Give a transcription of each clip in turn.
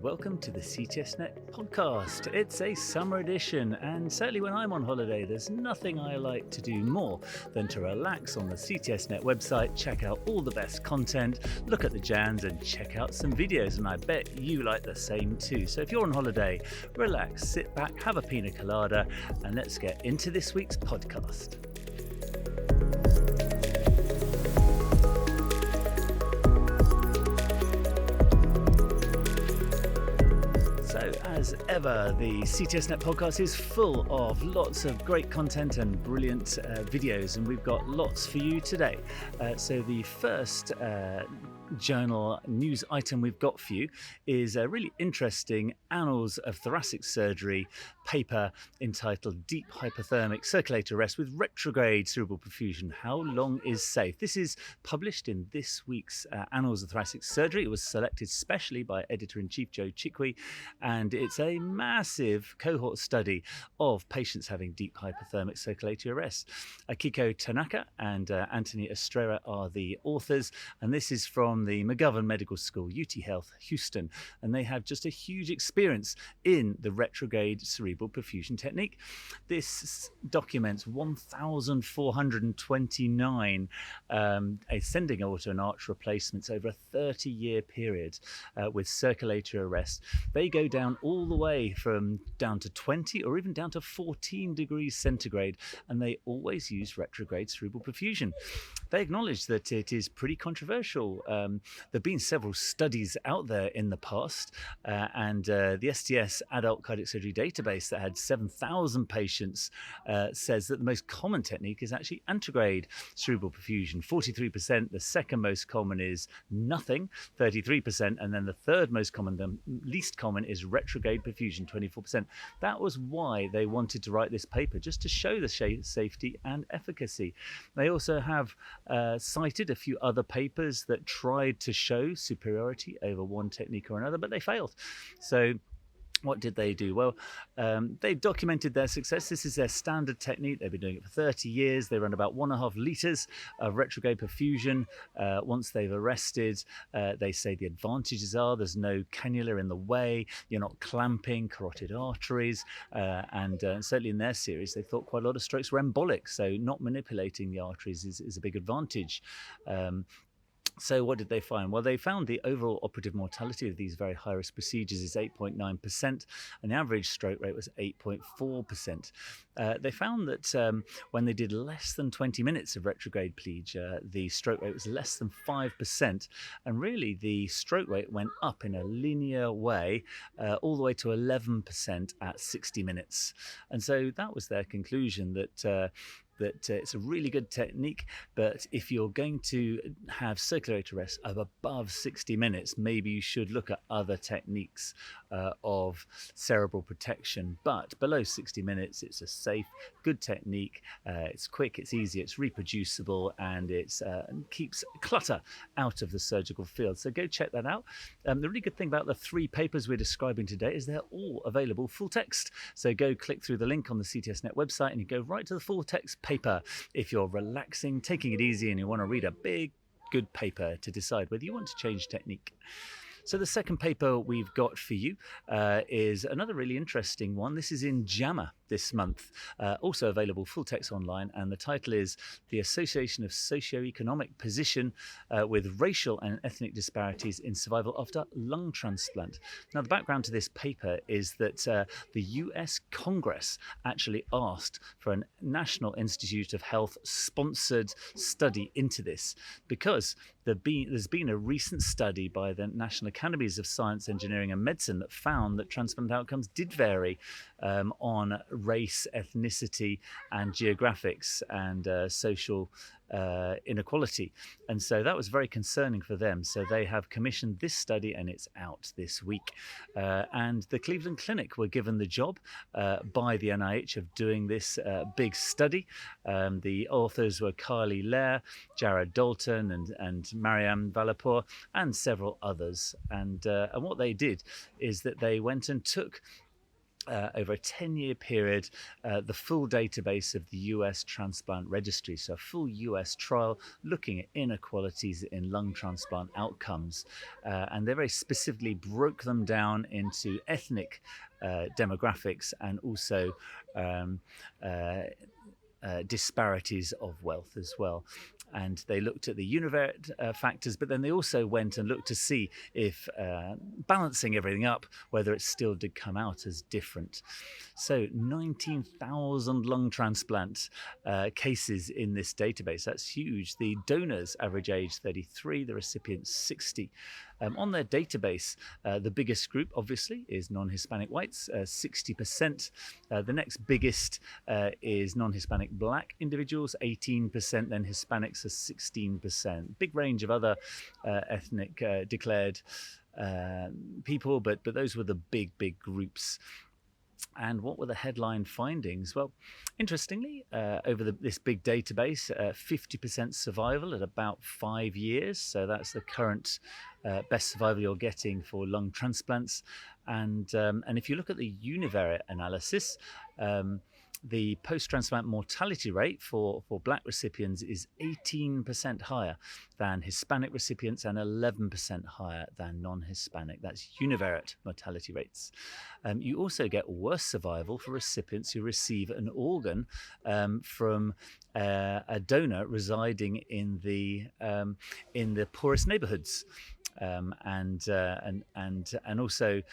welcome to the CTSNet podcast. It's a summer edition, and certainly when I'm on holiday, there's nothing I like to do more than to relax on the CTSNet website, check out all the best content, look at the jams, and check out some videos, and I bet you like the same too. So if you're on holiday, relax, sit back, have a pina colada, and let's get into this week's podcast. As ever, the CTSNet podcast is full of lots of great content and brilliant videos, and we've got lots for you today. So the first journal news item we've got for you is a really interesting Annals of Thoracic Surgery paper entitled Deep Hypothermic Circulator Arrest with Retrograde Cerebral Perfusion. How long is safe? This is published in this week's Annals of Thoracic Surgery. It was selected specially by Editor-in-Chief Joe Chikwi, and it's a massive cohort study of patients having deep hypothermic circulatory arrest. Akiko Tanaka and Anthony Estrella are the authors, and this is from the McGovern Medical School, UT Health, Houston, and they have just a huge experience in the retrograde cerebral perfusion technique. This documents 1,429 ascending aorta and arch replacements over a 30-year period with circulatory arrest. They go down all the way from down to 20 or even down to 14 degrees centigrade, and they always use retrograde cerebral perfusion. They acknowledge that it is pretty controversial. There have been several studies out there in the past, and the STS Adult Cardiac Surgery Database that had 7,000 patients says that the most common technique is actually antegrade cerebral perfusion, 43%. The second most common is nothing, 33%, and then the third most common, the least common, is retrograde perfusion, 24%. That was why they wanted to write this paper, just to show the safety and efficacy. They also have cited a few other papers that tried to show superiority over one technique or another, but they failed. So what did they do? Well, they documented their success. This is their standard technique. They've been doing it for 30 years. They run about 1.5 litres of retrograde perfusion once they've arrested. They say the advantages are there's no cannula in the way, you're not clamping carotid arteries, and certainly in their series, they thought quite a lot of strokes were embolic, so not manipulating the arteries is a big advantage. So what did they find? Well, they found the overall operative mortality of these very high-risk procedures is 8.9%, and the average stroke rate was 8.4%. They found that when they did less than 20 minutes of retrograde plege, the stroke rate was less than 5%, and really the stroke rate went up in a linear way all the way to 11% at 60 minutes. And so that was their conclusion, that it's a really good technique, but if you're going to have circulatory arrest of above 60 minutes, maybe you should look at other techniques of cerebral protection. But below 60 minutes, it's a safe, good technique. It's quick, it's easy, it's reproducible, and it keeps clutter out of the surgical field. So go check that out. The really good thing about the 3 papers we're describing today is they're all available full text. So go click through the link on the CTSNet website and you go right to the full text paper if you're relaxing, taking it easy, and you want to read a big, good paper to decide whether you want to change technique. So the second paper we've got for you is another really interesting one. This is in JAMA this month, also available full text online, and the title is The Association of Socioeconomic Position with Racial and Ethnic Disparities in Survival After Lung Transplant. Now, the background to this paper is that the US Congress actually asked for a National Institute of Health sponsored study into this, because there's been a recent study by the National Academies of Science, Engineering and Medicine that found that transplant outcomes did vary on race, ethnicity, and geographics and social inequality. And so that was very concerning for them. So they have commissioned this study, and it's out this week. And the Cleveland Clinic were given the job by the NIH of doing this big study. The authors were Carly Lair, Jared Dalton, and Mariam Valapur, and several others. And what they did is that they went and took over a 10-year period, the full database of the US Transplant Registry, so a full US trial looking at inequalities in lung transplant outcomes. And they very specifically broke them down into ethnic demographics and also disparities of wealth as well. And they looked at the univariate factors, but then they also went and looked to see if balancing everything up, whether it still did come out as different. So 19,000 lung transplant cases in this database. That's huge. The donors average age 33, the recipients 60. On their database, the biggest group, obviously, is non-Hispanic whites, 60%. The next biggest is non-Hispanic black individuals, 18%, then Hispanics are 16%. Big range of other ethnic declared people, but those were the big groups. And what were the headline findings? Well, interestingly, over this big database, 50% survival at about 5 years. So that's the current best survival you're getting for lung transplants. And if you look at the univariate analysis, the post-transplant mortality rate for black recipients is 18% higher than Hispanic recipients and 11% higher than non-Hispanic. That's univariate mortality rates. You also get worse survival for recipients who receive an organ from a donor residing in the poorest neighborhoods, and also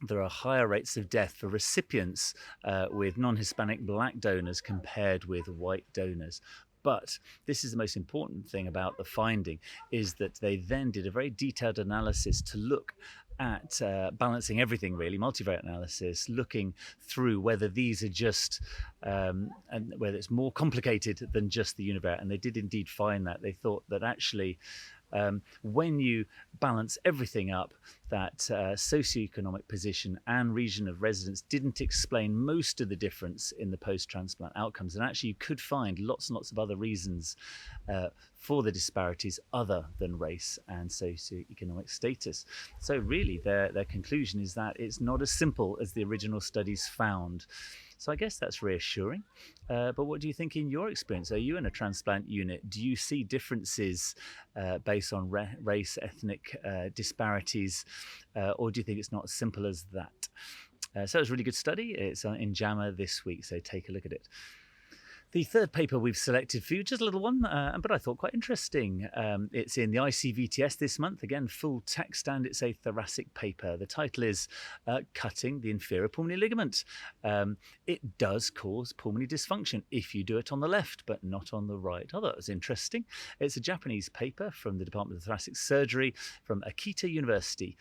there are higher rates of death for recipients with non-Hispanic black donors compared with white donors. But this is the most important thing about the finding, is that they then did a very detailed analysis to look at balancing everything, really, multivariate analysis, looking through whether these are just, and whether it's more complicated than just the univariate. And they did indeed find that. They thought that actually, when you balance everything up, that socioeconomic position and region of residence didn't explain most of the difference in the post-transplant outcomes. And actually you could find lots and lots of other reasons for the disparities other than race and socioeconomic status. So really their conclusion is that it's not as simple as the original studies found. So I guess that's reassuring. But what do you think in your experience? Are you in a transplant unit? Do you see differences based on race, ethnic disparities? Or do you think it's not as simple as that? So it's a really good study. It's in JAMA this week, so take a look at it. The third paper we've selected for you, just a little one, but I thought quite interesting. It's in the ICVTS this month, again, full text, and it's a thoracic paper. The title is Cutting the Inferior Pulmonary Ligament. It does cause pulmonary dysfunction if you do it on the left, but not on the right. Oh, that was interesting. It's a Japanese paper from the Department of Thoracic Surgery from Akita University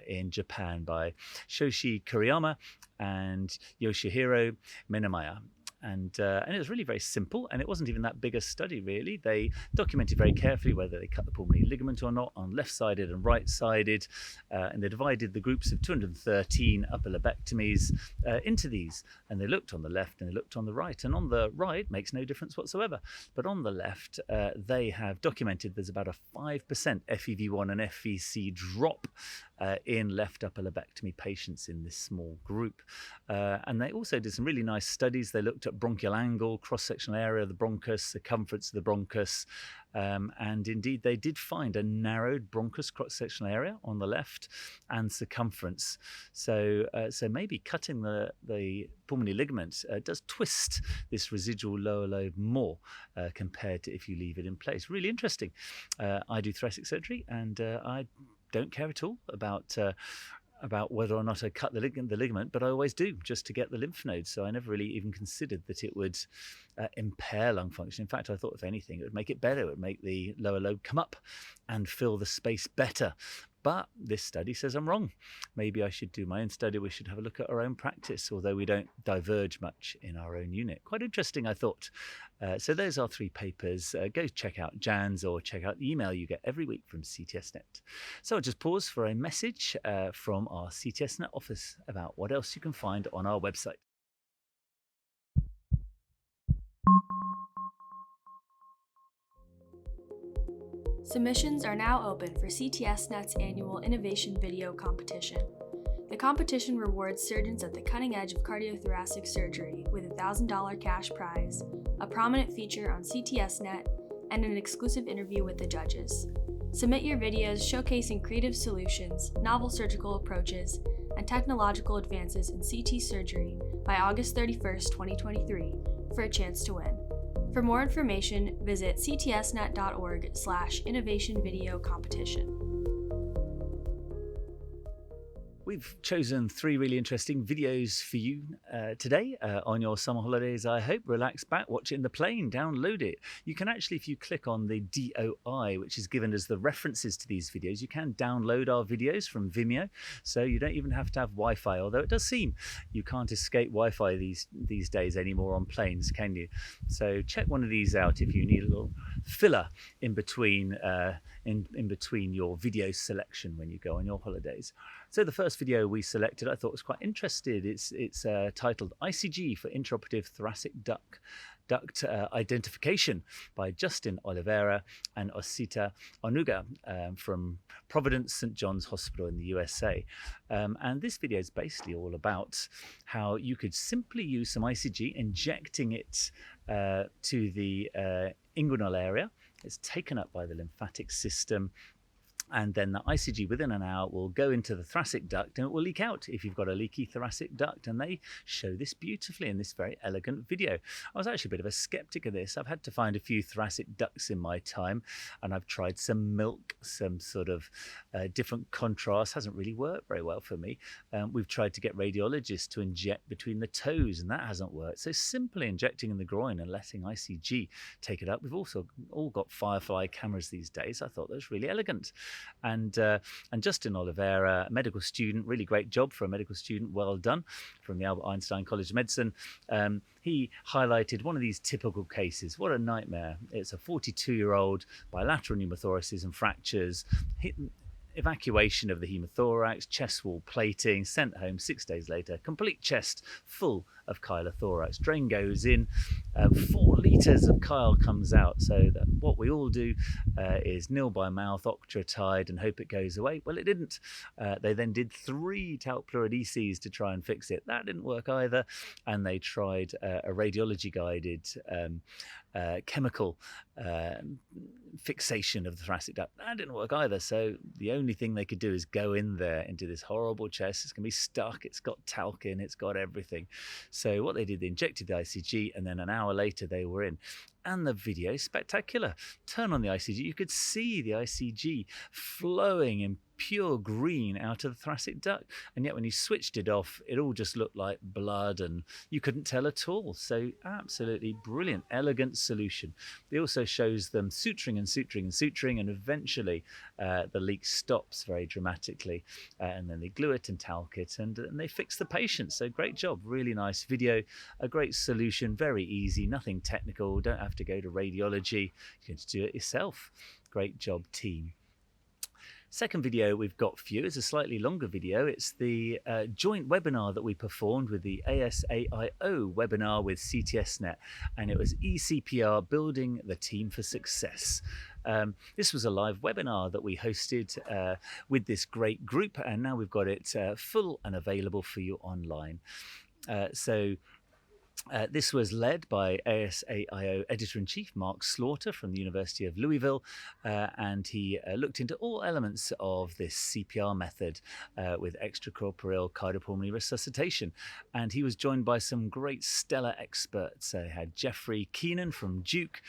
in Japan by Shoshi Kuriyama and Yoshihiro Minamaya. And it was really very simple, and it wasn't even that big a study, really. They documented very carefully whether they cut the pulmonary ligament or not on left-sided and right-sided, and they divided the groups of 213 upper lobectomies into these, and they looked on the left and they looked on the right, and on the right makes no difference whatsoever, but on the left they have documented there's about a 5% FEV1 and FVC drop in left upper lobectomy patients in this small group. And they also did some really nice studies. They looked at bronchial angle, cross-sectional area of the bronchus, circumference of the bronchus, and indeed they did find a narrowed bronchus cross-sectional area on the left and circumference. So maybe cutting the pulmonary ligament does twist this residual lower lobe more compared to if you leave it in place. Really interesting. I do thoracic surgery, and I don't care at all about whether or not I cut the ligament, but I always do, just to get the lymph nodes. So I never really even considered that it would impair lung function. In fact, I thought if anything, it would make it better. It would make the lower lobe come up and fill the space better. But this study says I'm wrong. Maybe I should do my own study. We should have a look at our own practice, although we don't diverge much in our own unit. Quite interesting, I thought. So those are 3 papers. Go check out Jan's or check out the email you get every week from CTSNet. So I'll just pause for a message from our CTSNet office about what else you can find on our website. Submissions are now open for CTSNet's annual Innovation Video Competition. The competition rewards surgeons at the cutting edge of cardiothoracic surgery with a $1,000 cash prize, a prominent feature on CTSNet, and an exclusive interview with the judges. Submit your videos showcasing creative solutions, novel surgical approaches, and technological advances in CT surgery by August 31st, 2023 for a chance to win. For more information, visit ctsnet.org/innovation video competition. We've chosen 3 really interesting videos for you today on your summer holidays, I hope. Relax back, watch it in the plane, download it. You can actually, if you click on the DOI, which is given as the references to these videos, you can download our videos from Vimeo, so you don't even have to have Wi-Fi, although it does seem you can't escape Wi-Fi these days anymore on planes, can you? So check one of these out if you need a little filler in between in between your video selection when you go on your holidays. So the first video we selected I thought was quite interesting. It's titled ICG for Intraoperative Thoracic Duct Identification by Justin Oliveira and Osita Onuga from Providence St. John's Hospital in the USA. And this video is basically all about how you could simply use some ICG, injecting it to the inguinal area. It's taken up by the lymphatic system, and then the ICG within an hour will go into the thoracic duct and it will leak out if you've got a leaky thoracic duct. And they show this beautifully in this very elegant video. I was actually a bit of a skeptic of this. I've had to find a few thoracic ducts in my time, and I've tried some milk, some sort of different contrast. Hasn't really worked very well for me. We've tried to get radiologists to inject between the toes, and that hasn't worked. So simply injecting in the groin and letting ICG take it up. We've also all got Firefly cameras these days. I thought that was really elegant. And Justin Oliveira, a medical student, really great job for a medical student, well done, from the Albert Einstein College of Medicine. He highlighted one of these typical cases. What a nightmare. It's a 42-year-old bilateral pneumothoraces and fractures, evacuation of the hemothorax, chest wall plating, sent home 6 days later, complete chest full of chylothorax. Drain goes in, 4 litres of chyle comes out. So that what we all do is nil by mouth, octreotide, and hope it goes away. Well, it didn't. They then did 3 talc pleurid ECs to try and fix it. That didn't work either. And they tried a radiology-guided chemical fixation of the thoracic duct. That didn't work either. So the only thing they could do is go in there into this horrible chest. It's going to be stuck. It's got talc in. It's got everything. So what they did, they injected the ICG, and then an hour later they were in. And the video is spectacular. Turn on the ICG. You could see the ICG flowing in pure green out of the thoracic duct. And yet when you switched it off, it all just looked like blood and you couldn't tell at all. So absolutely brilliant, elegant solution. It also shows them suturing and suturing and suturing, and eventually the leak stops very dramatically. And then they glue it and talc it, and they fix the patient. So great job, really nice video, a great solution, very easy, nothing technical, don't have to go to radiology, you can just do it yourself. Great job, team. Second video we've got for you is a slightly longer video. It's the joint webinar that we performed with the ASAIO webinar with CTSNet, and it was ECPR, Building the Team for Success. This was a live webinar that we hosted with this great group, and now we've got it full and available for you online. This was led by ASAIO Editor-in-Chief Mark Slaughter from the University of Louisville, and he looked into all elements of this CPR method with extracorporeal cardiopulmonary resuscitation. And he was joined by some great stellar experts. He had Jeffrey Keenan from Duke,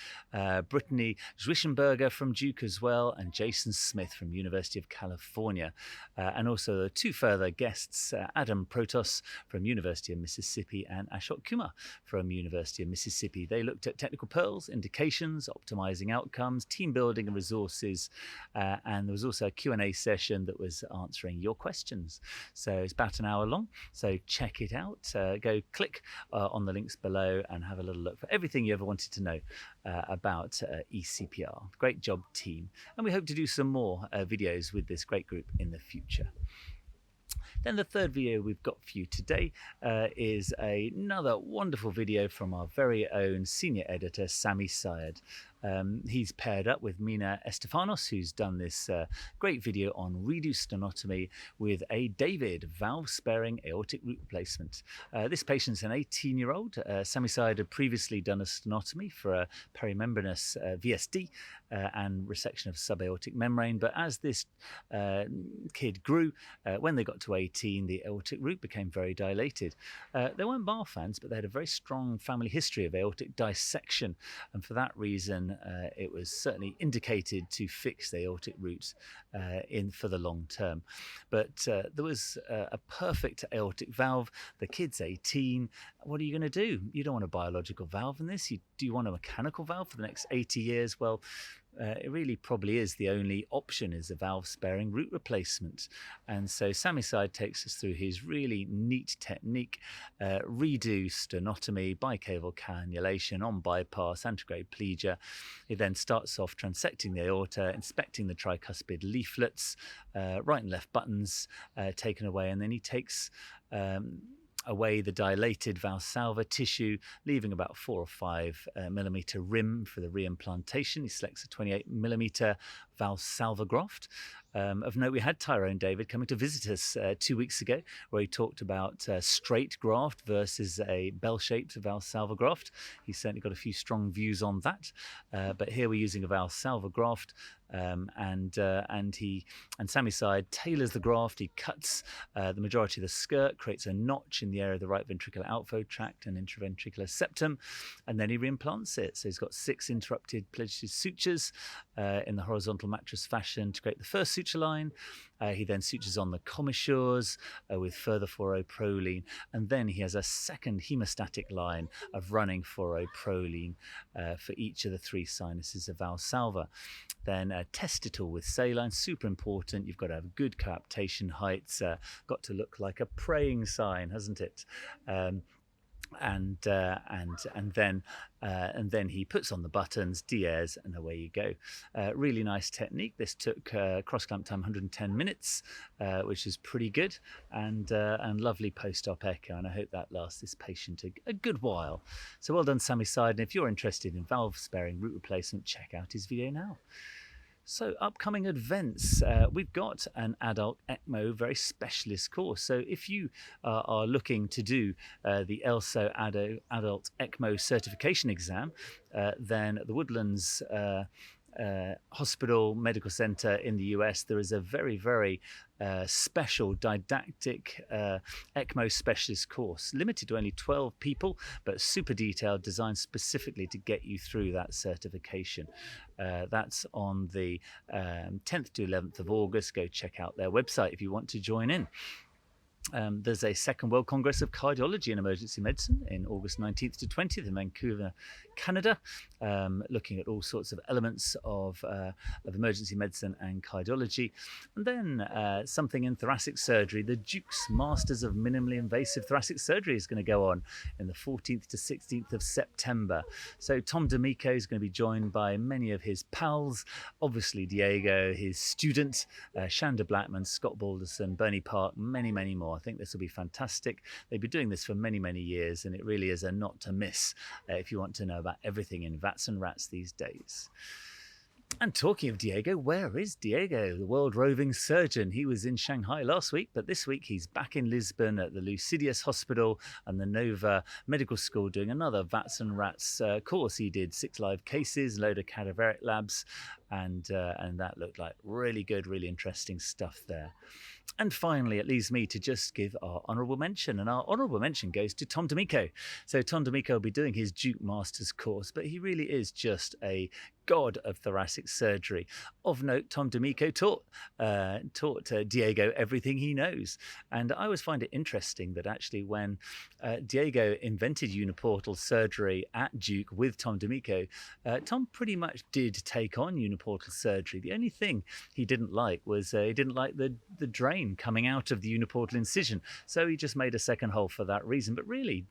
Brittany Zwischenberger from Duke as well, and Jason Smith from University of California. And also 2 further guests, Adam Protos from University of Mississippi and Ashok Kumar from University of Mississippi. They looked at technical pearls, indications, optimizing outcomes, team building and resources, and there was also a Q&A session that was answering your questions. So it's about an hour long, so check it out. Go click on the links below and have a little look for everything you ever wanted to know about ECPR. Great job, team. And we hope to do some more videos with this great group in the future. Then the third video we've got for you today is another wonderful video from our very own senior editor, Sami Syed. He's paired up with Mina Estefanos, who's done this great video on reduced stenotomy with a David valve-sparing aortic root replacement. This patient's an 18-year-old. Sami Syed had previously done a stenotomy for a perimembranous VSD and resection of subaortic membrane, but as this kid grew, when they got to 18, the aortic root became very dilated. They weren't bar fans, but they had a very strong family history of aortic dissection, and for that reason it was certainly indicated to fix the aortic root for the long term. But there was a perfect aortic valve. The kid's 18. What are you going to do? You don't want a biological valve in this. Do you want a mechanical valve for the next 80 years? Well, it really probably is the only option, is a valve-sparing root replacement. And so Sami Syed takes us through his really neat technique, redo stenotomy, bicaval cannulation on bypass, antegrade plegia. He then starts off transecting the aorta, inspecting the tricuspid leaflets, right and left buttons taken away, and then he takes away the dilated Valsalva tissue, leaving about 4 or 5 millimeter rim for the reimplantation. He selects a 28 millimeter Valsalva graft. Of note, we had Tyrone David coming to visit us 2 weeks ago, where he talked about straight graft versus a bell-shaped Valsalva graft. He certainly got a few strong views on that. But here we're using a Valsalva graft, and Sami Syed tailors the graft. He cuts the majority of the skirt, creates a notch in the area of the right ventricular outflow tract and intraventricular septum, and then he reimplants it. So he's got 6 interrupted pleated sutures in the horizontal mattress fashion to create the first suture line. He then sutures on the commissures with further fluoroproline, and then he has a second hemostatic line of running fluoroproline for each of the 3 sinuses of Valsalva. Then test it all with saline, super important. You've got to have good coaptation heights, got to look like a praying sign, hasn't it? And then he puts on the buttons, Diaz, and away you go. Really nice technique. This took cross clamp time 110 minutes, which is pretty good, and lovely post-op echo. And I hope that lasts this patient a good while. So well done, Sami Syed. And if you're interested in valve-sparing root replacement, check out his video now. So upcoming events, we've got an adult ECMO very specialist course. So if you are looking to do the ASAIO adult ECMO certification exam, then the Woodlands Hospital Medical Center in the US, there is a very, very special didactic ECMO specialist course, limited to only 12 people, but super detailed, designed specifically to get you through that certification. That's on the 10th to 11th of August. Go check out their website if you want to join in. There's a Second World Congress of Cardiology and Emergency Medicine in August 19th to 20th in Vancouver, Canada, looking at all sorts of elements of emergency medicine and cardiology. And then something in thoracic surgery. The Duke's Masters of Minimally Invasive Thoracic Surgery is going to go on in the 14th to 16th of September. So Tom D'Amico is going to be joined by many of his pals, obviously Diego, his student, Shanda Blackman, Scott Balderson, Bernie Park, many, many more. I think this will be fantastic. They've been doing this for many, many years, and it really is a not to miss if you want to know about everything in VATS and RATS these days. And talking of Diego, where is Diego, the world roving surgeon? He was in Shanghai last week, but this week he's back in Lisbon at the Lucidius Hospital and the Nova Medical School doing another VATS and RATS course. He did 6 live cases, a load of cadaveric labs, and that looked like really good, really interesting stuff there. And finally, it leaves me to just give our honourable mention, and our honourable mention goes to Tom D'Amico. So Tom D'Amico will be doing his Duke Masters course, but he really is just a god of thoracic surgery. Of note, Tom D'Amico taught Diego everything he knows. And I always find it interesting that actually when Diego invented uniportal surgery at Duke with Tom D'Amico, Tom pretty much did take on uniportal uniportal surgery. The only thing he didn't like was he didn't like the drain coming out of the uniportal incision. So he just made a second hole for that reason. But really,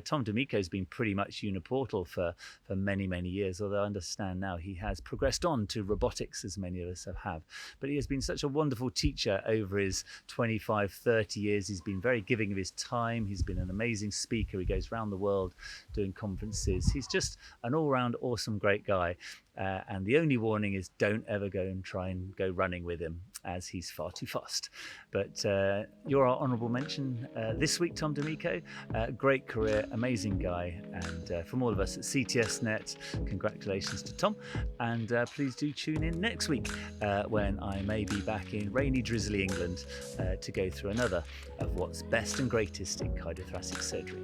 Tom D'Amico's been pretty much uniportal for many, many years, although I understand now he has progressed on to robotics, as many of us have. But he has been such a wonderful teacher over his 25, 30 years. He's been very giving of his time. He's been an amazing speaker. He goes around the world doing conferences. He's just an all-round awesome, great guy. And the only warning is don't ever go and try and go running with him, as he's far too fast. But you're our honourable mention this week, Tom D'Amico. Great career, amazing guy. And from all of us at CTSNet, congratulations to Tom. And please do tune in next week when I may be back in rainy, drizzly England to go through another of what's best and greatest in cardiothoracic surgery.